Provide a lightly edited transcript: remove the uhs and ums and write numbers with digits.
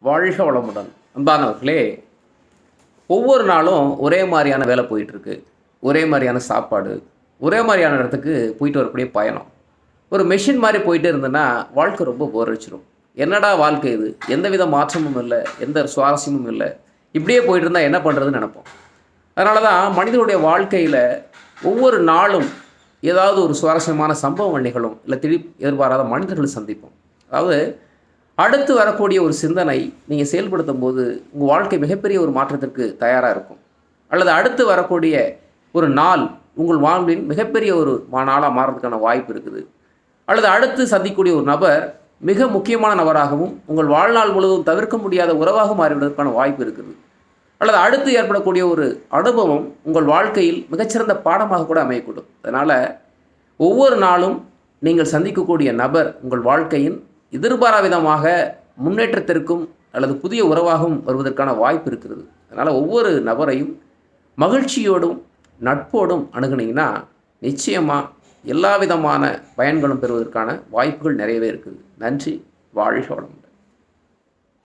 வாழ்க வளமுடன். அன்பானவர்களே, ஒவ்வொரு நாளும் ஒரே மாரியான வேலை போயிட்டுருக்கு. ஒரே மாரியான சாப்பாடு, ஒரே மாரியான இடத்துக்கு போயிட்டு வரக்கூடிய பயணம். ஒரு மெஷின் மாரி போயிட்டே இருந்ததுன்னா, வாழ்க்கை ரொம்ப போர் அடிச்சிரும். என்னடா வாழ்க்கை இது? எந்தவித மாற்றமும் இல்ல, எந்த சுவாரஸ்யமும் இல்ல. இப்படியே போயிட்டு இருந்தா என்ன பண்றதுன்னு நெனைப்போம். அதனால தான் மனிதனுடைய வாழ்க்கையில ஒவ்வொரு நாளும் ஏதாவது ஒரு சுவாரஸ்யமான சம்பவங்கள் நிகழும். இல்ல திடீர் எதிர்பாராத மனிதர்களை சந்திப்போம். அதாவது அடுத்து வரக்கூடிய ஒரு சிந்தனை நீங்க செயல்படுத்தும்போது, உங்க வாழ்க்கை மிகப்பெரிய ஒரு மாற்றத்திற்கு தயாரா இருக்கும். அல்லது அடுத்து வரக்கூடிய ஒரு நாள், உங்கள் வாழ்வின் மிகப்பெரிய ஒரு நாளா மாறுறதுக்கான வாய்ப்பு இருக்குது. அல்லது அடுத்து சந்திக்கக்கூடிய ஒரு நபர், மிக முக்கியமான நபராகவும், உங்கள் வாழ்நாள் முழுவதும் தவிர்க்க முடியாத உறவாக மாறிவிடுவதற்கான வாய்ப்பு இருக்குது. அல்லது அடுத்து ஏற்படக்கூடிய ஒரு அனுபவம், உங்கள் வாழ்க்கையில் மிகச்சிறந்த பாடமாக கூட அமையக்கூடும். அதனால, ஒவ்வொரு நாளும் நீங்கள் சந்திக்கக்கூடிய நபர், உங்கள் வாழ்க்கையின் எதிர்பாரா விதமாக முன்னேற்றத்திற்கும் அல்லது புதிய உறவாகவும் வருவதற்கான வாய்ப்பு இருக்கிறது. அதனால் ஒவ்வொரு நபரையும் மகிழ்ச்சியோடும் நட்போடும் அணுகுனீங்கன்னா நிச்சயமாக எல்லா விதமான பயன்களும் பெறுவதற்கான வாய்ப்புகள் நிறையவே இருக்குது. நன்றி. வாழ்க வளமுடன்.